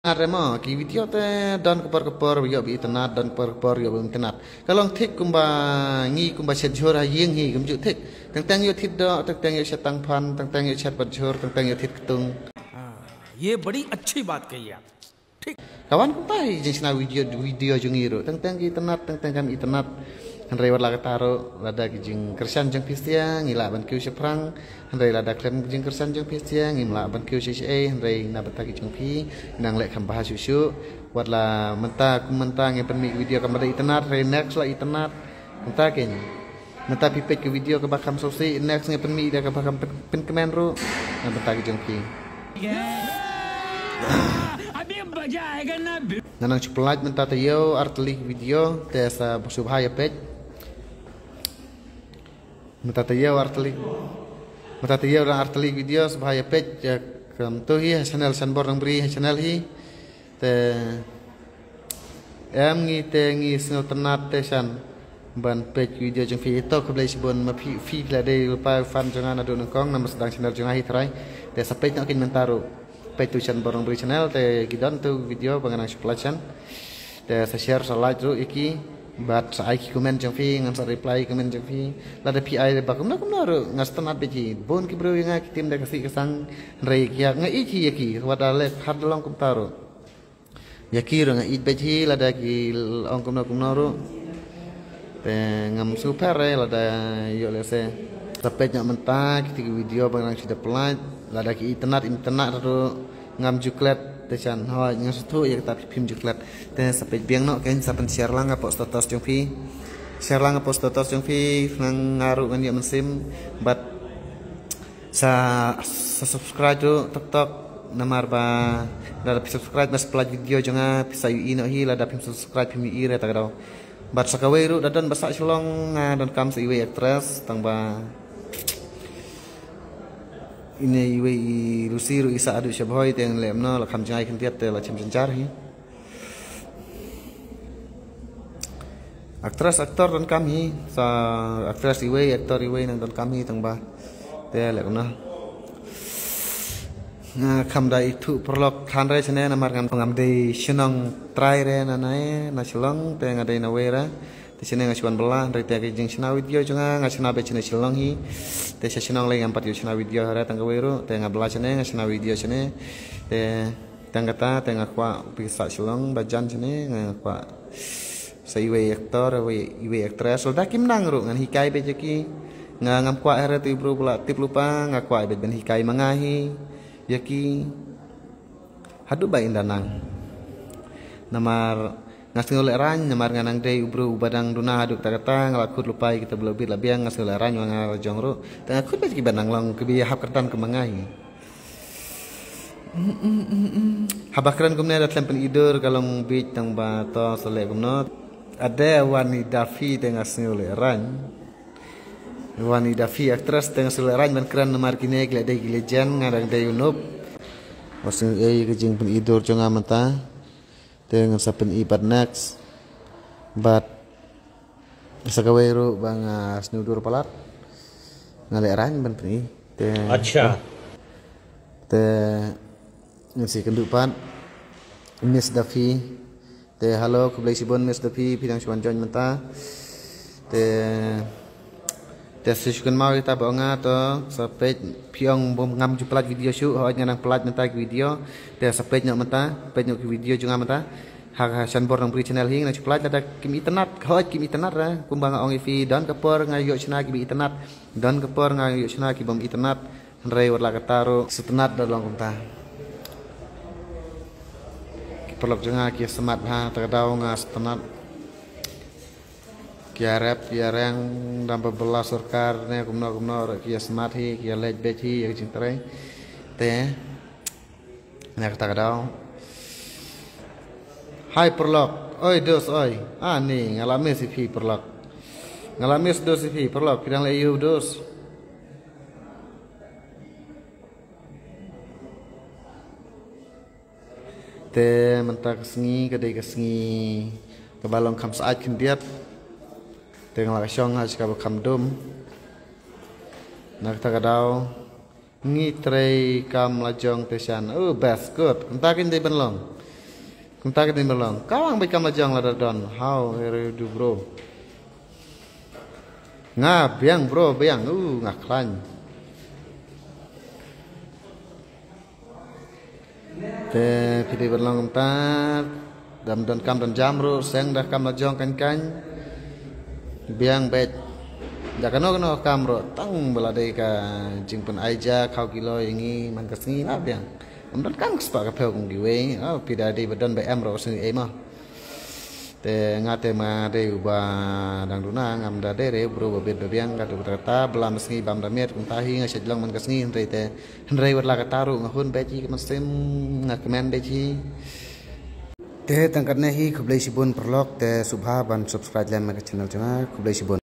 Remo, ki video te don kepor yo bi internet don kepor yo bi internet. Kalau thik kumba ngi kumba chat jora yeng hi kum ju thik. Tang yo thit do, tang yo chat tang phan, tang yo chat bat jor, tang yo thit ketung. ये बड़ी अच्छी बात कही आप ठीक Kawan kumpa hi jinsna video jungiru, tang internet, tang kam internet. Henry warla kataro lada kijing kersan jeng pistia ngila ban kiu seprang Henry lada klem kijing kersan jeng pistia ngimla ban kiu CCA Henry na bata kijing pi nang lek kam bahas susu warla menta nge permi video kam ada internet Henry next la internet menta ken menta pipet ke video ke bakam sosi next nge permi dia ke bakam pen kemen ru na bata kijing pi nanang cupelaj menta tayo artlik video tesa subhaya page Matatayaw orang artelik video sebahaya page kam tu hi channel sanbor nang beri channel hi te ngi snow tenat te san ban page video jeng fi to ke blai sibon ma fi la de lupa fan jangan adu nang kong nama sedang channel jeng hi trai te sapet nak kin mentaru page tu sanbor nang beri channel te gidon tu video banganang sepelacan te sa share sa like ru iki bat sa aiki komen jang fi ngan sa reply komen jang fi la da pi ai ba kumna ro ngas tanat beji bon ki bro nga ki tim da kasi kasang rei kya nga iki yaki wada le had long kum taro yaki ro nga it beji la da ki ong kumna ro te ngam super re la da yo le se tapet nya menta ki video bang nang sida pelat la da ki internet ro ngam juklet tesan hoi ngang sutu ya kita pim juklet te sampai biang no kan sapen share lang apa status jong fi share lang apa status jong fi nang ngaru kan dia mensim but sa subscribe tu tok namar ba da subscribe mas pelaj video jonga bisa yu ino hi la da pim subscribe pim i re ta gado but sakawe ru dadan basak shlong dan kam sa iwe actress tang ba ini iwe rusiru isa adu shabhoi teng lemno la kham jangai khantiat te la chimjanjar hi aktor dan kami sa aktris iwe aktor iwe nang dan kami tang ba te lekna na kham dai thu prolog than re chane na mar ngam dei shinong trai re na nai na shlong te ngadai na wera te sini ngasuan belah dari te jing sina video jonga ngasina be chine shlong hi te shinong le ngam pat yu sina video hara tang weru te ngabelah chane ngasina video chane te tangata te ngakwa pisa shlong bajan chane ngakwa sa iwe aktor iwe actress da kim nang ru ngan hikai be jeki ngam kwa hara tu bro pula tip lupa ngakwa be ben hikai mangahi yaki hadu ba indanang namar ngasih oleh ran namar nganang dei ubro badang duna aduk takata ngalakut lupai kita belobit labiang ngasih oleh ran wang jongro tengah kut bagi banang long kebi hab kertan kemangai habakran kumne ada tempen idur kalau bit tang bato selek kumno ada wanita fi tengah ngasih oleh ran wanita fi aktris tengah ngasih oleh ran ban kran namar kine gile dei gilejan ngadang dei unup wasing kejing pen idur jonga mata dengan sapen ibat next but sakawero bang snudur palat ngale ran ban pri te acha te ngisi kendupan Miss Dafi te halo kublai sibon Miss Dafi pidang suan jon menta te sishkun mau kita bonga to sampai piong bom ngam ju pelat video shoot hoi nganang pelat menta video te sampai nyok menta page nyok video juga menta hak sanbor nang beri channel hing nang pelat ada kim internet hoi kim internet ra kumbang ong ifi dan kepor ngayo chana ki internet dan kepor ngayo chana ki bom internet rei warla kataro setenat dalam kumta perlok jenga ki semat ha terdaw nga setenat kiarep kiareng dan bebelah surkar ne kumno kia smart hi kia lej bet hi yang cintre te nak tak dau hai perlok oi dos oi ni ngalami si fi perlok ngalami dos si fi perlok pidang le yu dos te mentak sengi kedai kesengi kebalong kam saat kendiat tengah laksong has kabo kamdum nak takadau ngi trei kam lajong tesan best good entakin de benlong Kunta kita melong. Kawang baik kam lajang la don. How do bro? Biang bro, biang. Ngaklan. Te pilih berlong kunta. Dam don kam don jamru seng dah kam lajang kan. Biang bet. Jakano kamro tang belade ka jingpen aja kau kilo ini man kesini lah biang. Amdan kan sepak kapel kong giwe, pidadi badan be amro sini mah. Te ngate ma de uba dang duna ngam da de bro babet biang katu kata belam sengi bam damet kong tahi ngasih jelang man kesini henry te henry berla kataru ngahun beci kemasem ngakemen beci. Te tangkat nehi kublai sibun perlok te subha ban subscribe lam ke channel janga kublai sibun.